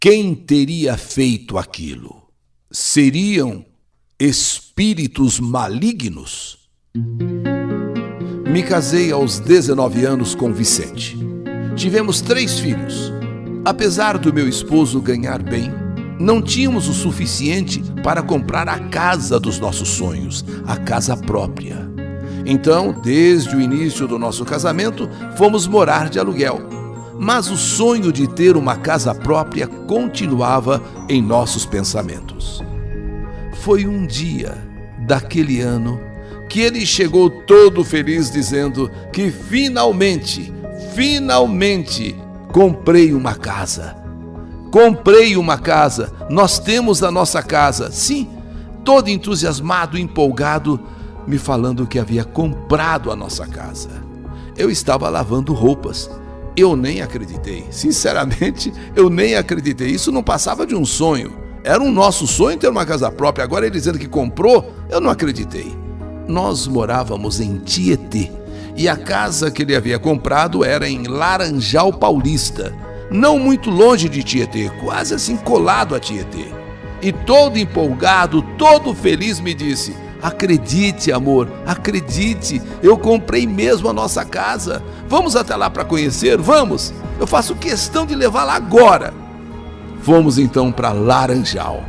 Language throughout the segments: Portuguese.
Quem teria feito aquilo? Seriam espíritos malignos? Me casei aos 19 anos com Vicente. Tivemos 3 filhos. Apesar do meu esposo ganhar bem, não tínhamos o suficiente para comprar a casa dos nossos sonhos, a casa própria. Então, desde o início do nosso casamento, fomos morar de aluguel. Mas o sonho de ter uma casa própria continuava em nossos pensamentos. Foi um dia daquele ano que ele chegou todo feliz dizendo que finalmente comprei uma casa. Comprei uma casa, nós temos a nossa casa. Sim, todo entusiasmado, empolgado, me falando que havia comprado a nossa casa. Eu estava lavando roupas. Eu nem acreditei, sinceramente, eu nem acreditei. Isso não passava de um sonho. Era um nosso sonho ter uma casa própria. Agora ele dizendo que comprou, eu não acreditei. Nós morávamos em Tietê e a casa que ele havia comprado era em Laranjal Paulista, não muito longe de Tietê, quase assim colado a Tietê. E todo empolgado, todo feliz me disse: acredite, amor, acredite, eu comprei mesmo a nossa casa. Vamos até lá para conhecer? Vamos! Eu faço questão de levá-la agora. Fomos então para Laranjal.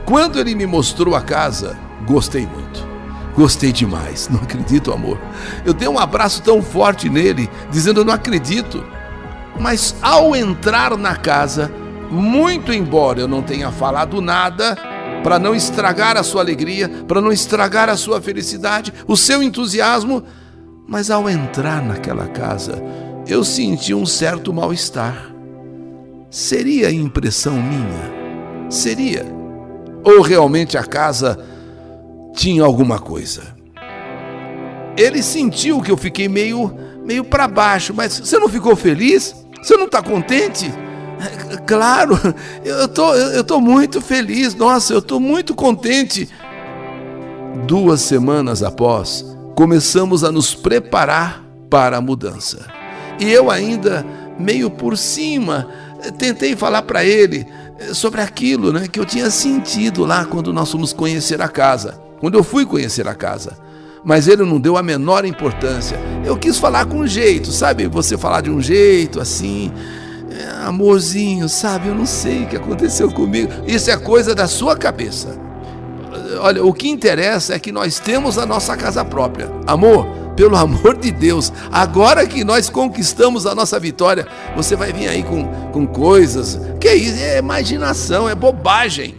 Quando ele me mostrou a casa, gostei muito. Gostei demais, não acredito, amor. Eu dei um abraço tão forte nele, dizendo: eu não acredito. Mas ao entrar na casa, muito embora eu não tenha falado nada, para não estragar a sua alegria, para não estragar a sua felicidade, o seu entusiasmo, mas ao entrar naquela casa, eu senti um certo mal-estar. Seria impressão minha? Seria? Ou realmente a casa tinha alguma coisa? Ele sentiu que eu fiquei meio para baixo. Mas você não ficou feliz? Você não está contente? Claro, eu tô muito feliz. Nossa, eu tô muito contente. 2 semanas após, começamos a nos preparar para a mudança. E eu ainda, meio por cima, tentei falar para ele sobre aquilo, né, que eu tinha sentido lá quando nós fomos conhecer a casa. Quando eu fui conhecer a casa. Mas ele não deu a menor importância. Eu quis falar com jeito, sabe? Você falar de um jeito assim, amorzinho, sabe? Eu não sei o que aconteceu comigo. Isso é coisa da sua cabeça. Olha, o que interessa é que nós temos a nossa casa própria. Amor, pelo amor de Deus, agora que nós conquistamos a nossa vitória, você vai vir aí com coisas. Que isso? É imaginação, é bobagem.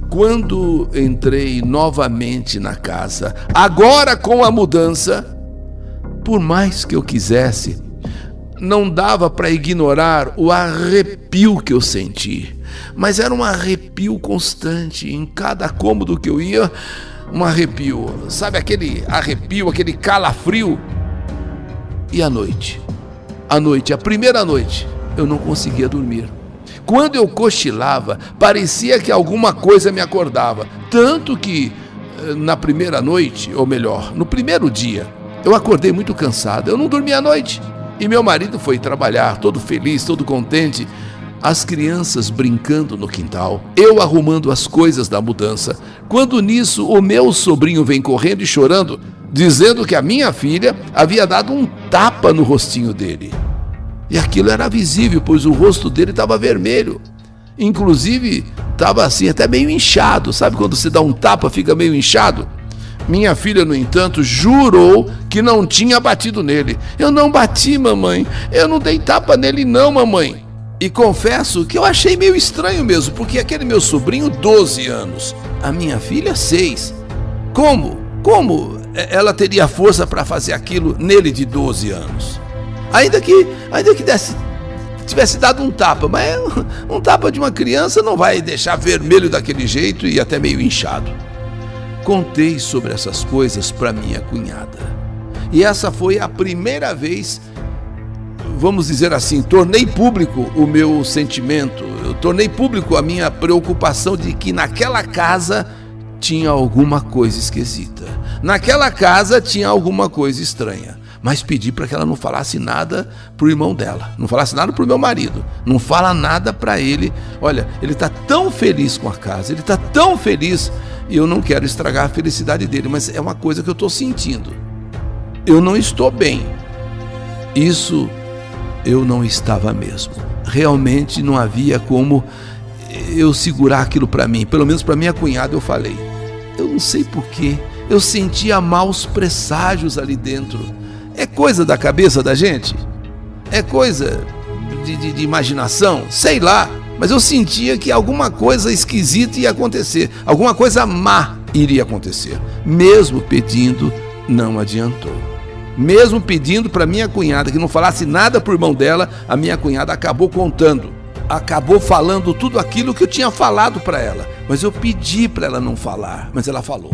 Quando entrei novamente na casa, agora com a mudança, por mais que eu quisesse, não dava para ignorar o arrepio que eu senti. Mas era um arrepio constante, em cada cômodo que eu ia, um arrepio. Sabe aquele arrepio, aquele calafrio? E à noite, a primeira noite, eu não conseguia dormir. Quando eu cochilava, parecia que alguma coisa me acordava. Tanto que, na primeira noite, ou melhor, no primeiro dia, eu acordei muito cansado. Eu não dormi à noite. E meu marido foi trabalhar, todo feliz, todo contente. As crianças brincando no quintal, eu arrumando as coisas da mudança. Quando nisso, o meu sobrinho vem correndo e chorando, dizendo que a minha filha havia dado um tapa no rostinho dele. E aquilo era visível, pois o rosto dele estava vermelho. Inclusive, estava assim, até meio inchado. Sabe quando você dá um tapa, fica meio inchado? Minha filha, no entanto, jurou que não tinha batido nele. Eu não bati, mamãe. Eu não dei tapa nele não, mamãe. E confesso que eu achei meio estranho mesmo, porque aquele meu sobrinho, 12 anos, a minha filha, 6. Como ela teria força para fazer aquilo nele de 12 anos? Ainda que tivesse dado um tapa, mas um tapa de uma criança não vai deixar vermelho daquele jeito e até meio inchado. Contei sobre essas coisas para minha cunhada. E essa foi a primeira vez, vamos dizer assim, tornei público o meu sentimento, eu tornei público a minha preocupação de que naquela casa tinha alguma coisa esquisita. Naquela casa tinha alguma coisa estranha. mas pedi para que ela não falasse nada pro irmão dela, não falasse nada pro meu marido, não fala nada para ele. Olha, ele está tão feliz com a casa, ele está tão feliz, e eu não quero estragar a felicidade dele, mas é uma coisa que eu estou sentindo. Eu não estou bem. Isso eu não estava mesmo. Realmente não havia como eu segurar aquilo para mim. Pelo menos para minha cunhada eu falei. Eu não sei porquê, eu sentia maus presságios ali dentro. É coisa da cabeça da gente? É coisa de imaginação? Sei lá, mas eu sentia que alguma coisa esquisita ia acontecer, alguma coisa má iria acontecer. Mesmo pedindo, não adiantou. Mesmo pedindo para minha cunhada que não falasse nada para o irmão dela, a minha cunhada acabou contando. Acabou falando tudo aquilo que eu tinha falado para ela. Mas eu pedi para ela não falar, mas ela falou.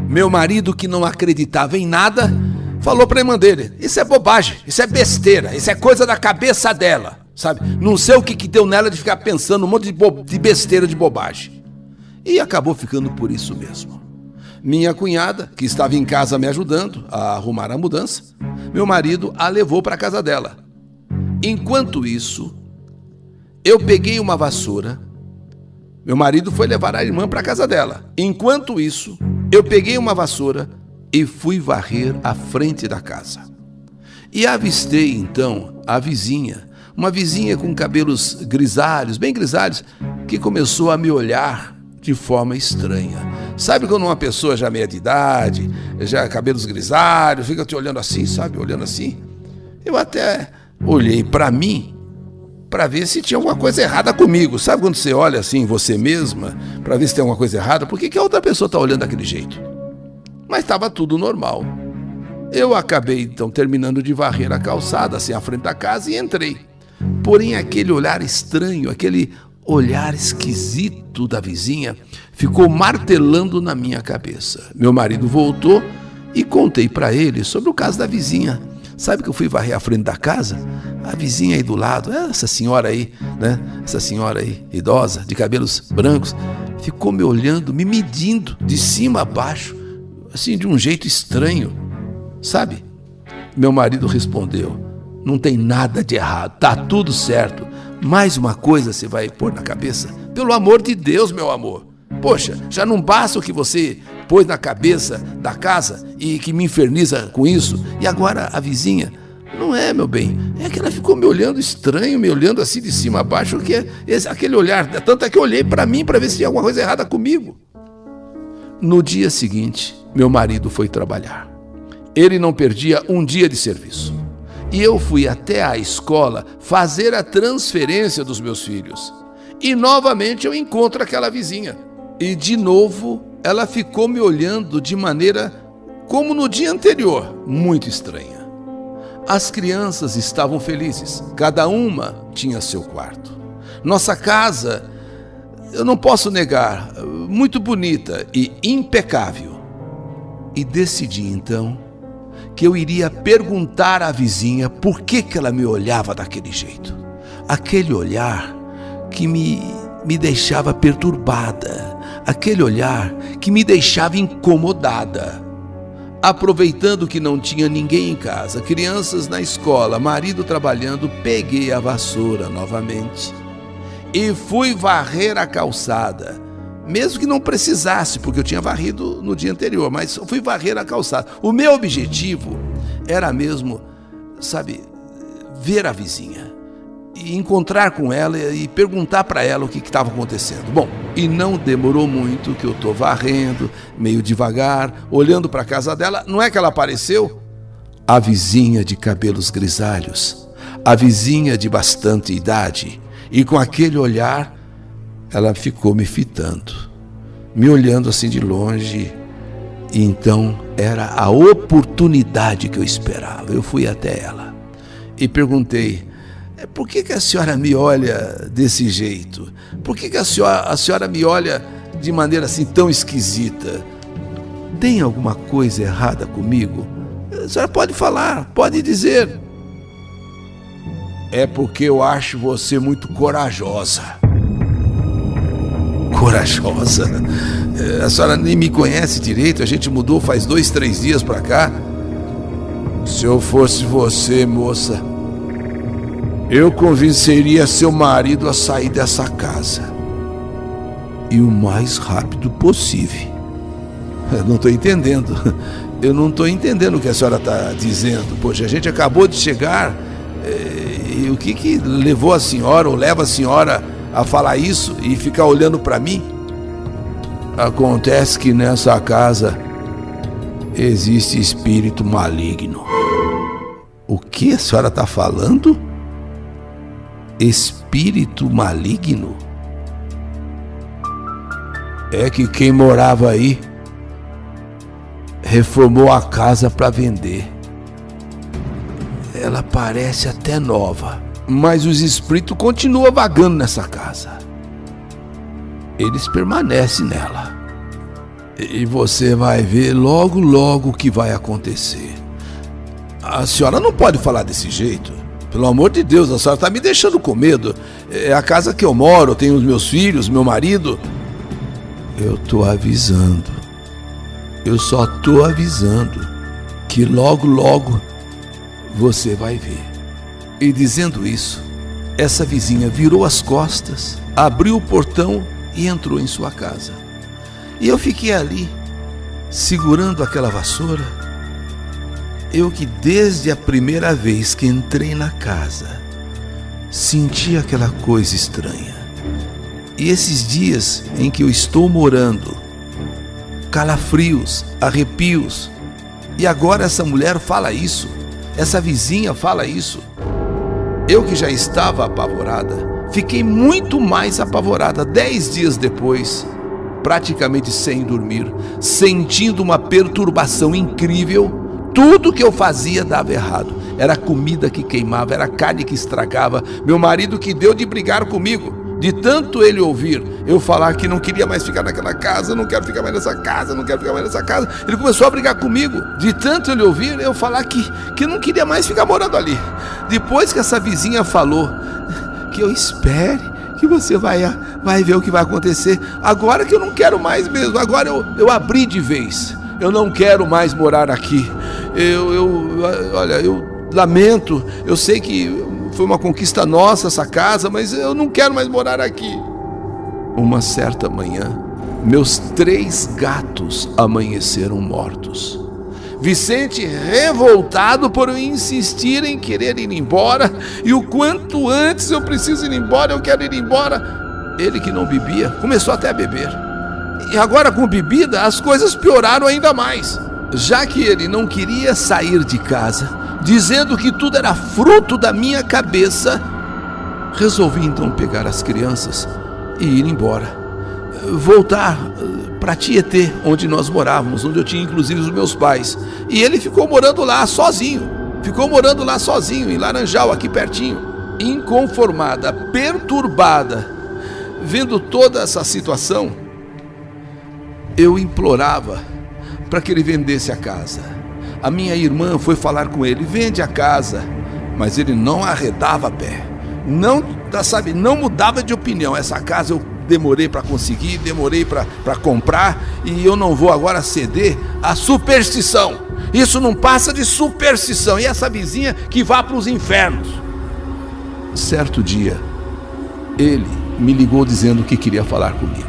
Meu marido, que não acreditava em nada, falou para a irmã dele: isso é bobagem, isso é besteira, isso é coisa da cabeça dela, sabe? Não sei o que deu nela de ficar pensando um monte de besteira, de bobagem. E acabou ficando por isso mesmo. Minha cunhada, que estava em casa me ajudando a arrumar a mudança, meu marido a levou para a casa dela. Enquanto isso, eu peguei uma vassoura. Meu marido foi levar a irmã para a casa dela. Enquanto isso, eu peguei uma vassoura e fui varrer a frente da casa. E avistei então a vizinha, uma vizinha com cabelos grisalhos, bem grisalhos, que começou a me olhar de forma estranha. Sabe quando uma pessoa já meia de idade, já cabelos grisalhos, fica te olhando assim, sabe? Olhando assim. Eu até olhei para mim, para ver se tinha alguma coisa errada comigo. Sabe quando você olha assim, você mesma, para ver se tem alguma coisa errada? Por que a outra pessoa está olhando daquele jeito? Mas estava tudo normal. Eu acabei, então, terminando de varrer a calçada, assim, à frente da casa, e entrei. Porém, aquele olhar estranho, aquele olhar esquisito da vizinha ficou martelando na minha cabeça. Meu marido voltou e contei para ele sobre o caso da vizinha. Sabe que eu fui varrer a frente da casa? A vizinha aí do lado, essa senhora aí, né? Essa senhora aí, idosa, de cabelos brancos, ficou me olhando, me medindo de cima a baixo, assim, de um jeito estranho, sabe? Meu marido respondeu: não tem nada de errado, tá tudo certo. Mais uma coisa você vai pôr na cabeça? Pelo amor de Deus, meu amor. Poxa, já não basta o que você pôs na cabeça da casa e que me inferniza com isso? E agora a vizinha? Não é, meu bem. É que ela ficou me olhando estranho, me olhando assim de cima a baixo, que aquele olhar, tanto é que eu olhei para mim para ver se tinha alguma coisa errada comigo. No dia seguinte, meu marido foi trabalhar. Ele não perdia um dia de serviço. E eu fui até a escola fazer a transferência dos meus filhos. E novamente eu encontro aquela vizinha. E de novo ela ficou me olhando de maneira como no dia anterior, muito estranha. As crianças estavam felizes, cada uma tinha seu quarto. Nossa casa, eu não posso negar, muito bonita e impecável. E decidi então que eu iria perguntar à vizinha por que ela me olhava daquele jeito. Aquele olhar que me deixava perturbada, aquele olhar que me deixava incomodada. Aproveitando que não tinha ninguém em casa, crianças na escola, marido trabalhando, peguei a vassoura novamente e fui varrer a calçada. Mesmo que não precisasse, porque eu tinha varrido no dia anterior, mas eu fui varrer a calçada. O meu objetivo era mesmo, sabe, ver a vizinha e encontrar com ela e perguntar para ela o que estava acontecendo. Bom, e não demorou muito que eu estou varrendo, meio devagar, olhando para a casa dela. Não é que ela apareceu? A vizinha de cabelos grisalhos, a vizinha de bastante idade, e com aquele olhar, ela ficou me fitando, me olhando assim de longe, e então era a oportunidade que eu esperava. Eu fui até ela e perguntei: por que a senhora me olha desse jeito? Por que a senhora me olha de maneira assim tão esquisita? Tem alguma coisa errada comigo? A senhora pode falar, pode dizer. É porque eu acho você muito corajosa. Corajosa? A senhora nem me conhece direito, a gente mudou faz 2, 3 dias para cá. Se eu fosse você, moça, eu convenceria seu marido a sair dessa casa. E o mais rápido possível. Eu não estou entendendo. Eu não estou entendendo o que a senhora está dizendo. Poxa, a gente acabou de chegar. E o que levou a senhora ou leva a senhora a falar isso e ficar olhando para mim? Acontece que nessa casa existe espírito maligno. O que a senhora está falando? Espírito maligno? É que quem morava aí reformou a casa para vender. Ela parece até nova, mas os espíritos continuam vagando nessa casa. Eles permanecem nela. E você vai ver logo, logo o que vai acontecer. A senhora não pode falar desse jeito. Pelo amor de Deus, a senhora está me deixando com medo. É a casa que eu moro, eu tenho os meus filhos, meu marido. Eu estou avisando. Eu só estou avisando que logo, logo você vai ver. E dizendo isso, essa vizinha virou as costas, abriu o portão e entrou em sua casa. E eu fiquei ali, segurando aquela vassoura. Eu que desde a primeira vez que entrei na casa, senti aquela coisa estranha. E esses dias em que eu estou morando, calafrios, arrepios. E agora essa mulher fala isso, essa vizinha fala isso. Eu que já estava apavorada, fiquei muito mais apavorada 10 dias depois, praticamente sem dormir, sentindo uma perturbação incrível. Tudo que eu fazia dava errado. Era comida que queimava, era carne que estragava. Meu marido que deu de brigar comigo, de tanto ele ouvir eu falar que não queria mais ficar naquela casa, não quero ficar mais nessa casa, não quero ficar mais nessa casa. Ele começou a brigar comigo, de tanto ele ouvir eu falar que não queria mais ficar morando ali. Depois que essa vizinha falou que eu espere, que você vai ver o que vai acontecer. Agora que eu não quero mais mesmo, agora eu abri de vez. Eu não quero mais morar aqui. Olha, eu lamento, eu sei que foi uma conquista nossa essa casa, mas eu não quero mais morar aqui. Uma certa manhã, meus 3 gatos amanheceram mortos. Vicente, revoltado por eu insistir em querer ir embora, e o quanto antes eu preciso ir embora, eu quero ir embora. Ele que não bebia, começou até a beber. E agora com bebida, as coisas pioraram ainda mais. Já que ele não queria sair de casa, dizendo que tudo era fruto da minha cabeça, resolvi então pegar as crianças e ir embora. Voltar para Tietê, onde nós morávamos, onde eu tinha inclusive os meus pais. E ele ficou morando lá sozinho. Em Laranjal, aqui pertinho. Inconformada, perturbada, vendo toda essa situação, eu implorava para que ele vendesse a casa. A minha irmã foi falar com ele, vende a casa, mas ele não arredava pé, não mudava de opinião. Essa casa eu demorei para conseguir, demorei para comprar, e eu não vou agora ceder à superstição. Isso não passa de superstição, e essa vizinha que vá para os infernos. Certo dia, ele me ligou dizendo que queria falar comigo.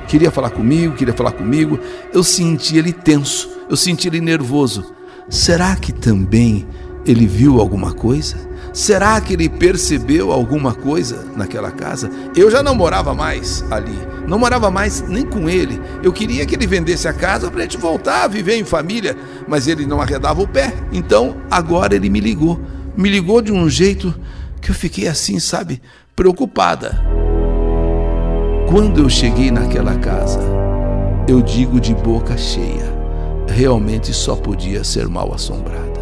Queria falar comigo. Eu senti ele tenso, eu senti ele nervoso. Será que também ele viu alguma coisa? Será que ele percebeu alguma coisa naquela casa? Eu já não morava mais ali, não morava mais nem com ele. Eu queria que ele vendesse a casa para a gente voltar a viver em família, mas ele não arredava o pé. Então agora ele me ligou de um jeito que eu fiquei assim, sabe, preocupada. Quando eu cheguei naquela casa, eu digo de boca cheia, realmente só podia ser mal assombrada.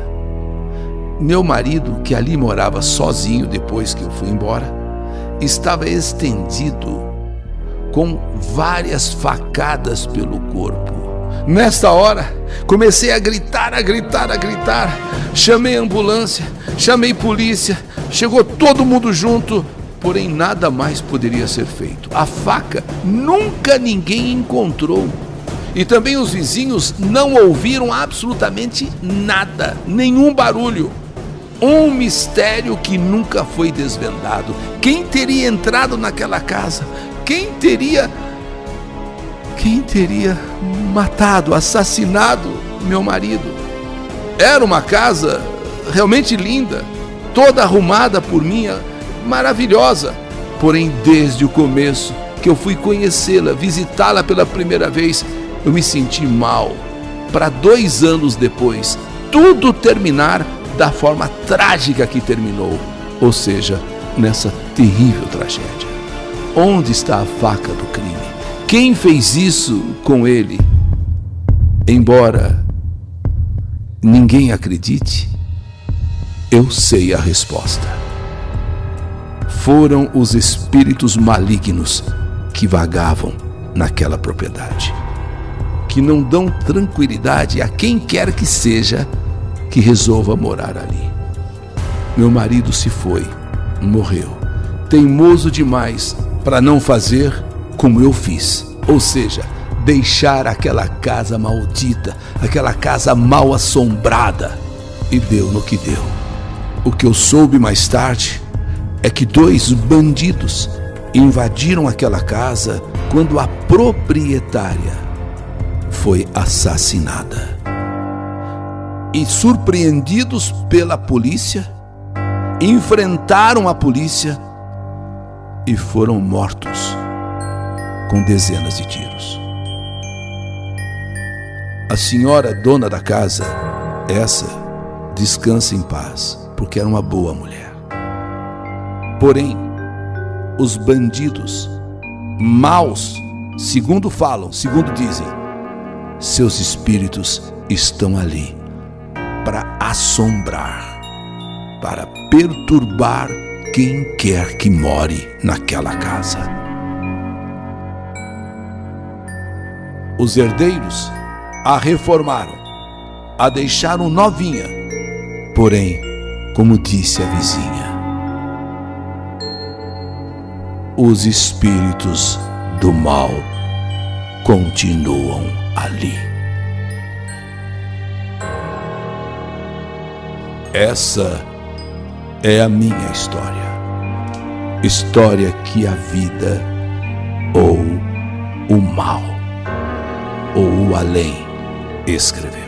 Meu marido, que ali morava sozinho depois que eu fui embora, estava estendido com várias facadas pelo corpo. Nesta hora, comecei a gritar. Chamei a ambulância, chamei polícia, chegou todo mundo junto. Porém, nada mais poderia ser feito. A faca nunca ninguém encontrou. E também os vizinhos não ouviram absolutamente nada, nenhum barulho. Um mistério que nunca foi desvendado. Quem teria entrado naquela casa? Quem teria matado, assassinado meu marido? Era uma casa realmente linda, toda arrumada por mim, maravilhosa. Porém, desde o começo que eu fui conhecê-la, visitá-la pela primeira vez, eu me senti mal. Para 2 anos depois, tudo terminar da forma trágica que terminou, ou seja, nessa terrível tragédia. Onde está a faca do crime? Quem fez isso com ele? Embora ninguém acredite, eu sei a resposta. Foram os espíritos malignos que vagavam naquela propriedade, que não dão tranquilidade a quem quer que seja que resolva morar ali. Meu marido se foi, morreu, teimoso demais para não fazer como eu fiz, ou seja, deixar aquela casa maldita, aquela casa mal assombrada, e deu no que deu. O que eu soube mais tarde é que 2 bandidos invadiram aquela casa quando a proprietária foi assassinada. E surpreendidos pela polícia, enfrentaram a polícia e foram mortos com dezenas de tiros. A senhora dona da casa, essa, descansa em paz, porque era uma boa mulher. Porém, os bandidos maus, segundo falam, segundo dizem, seus espíritos estão ali para assombrar, para perturbar quem quer que more naquela casa. Os herdeiros a reformaram, a deixaram novinha, porém, como disse a vizinha, os espíritos do mal continuam ali. Essa é a minha história. História que a vida, ou o mal, ou o além escreveu.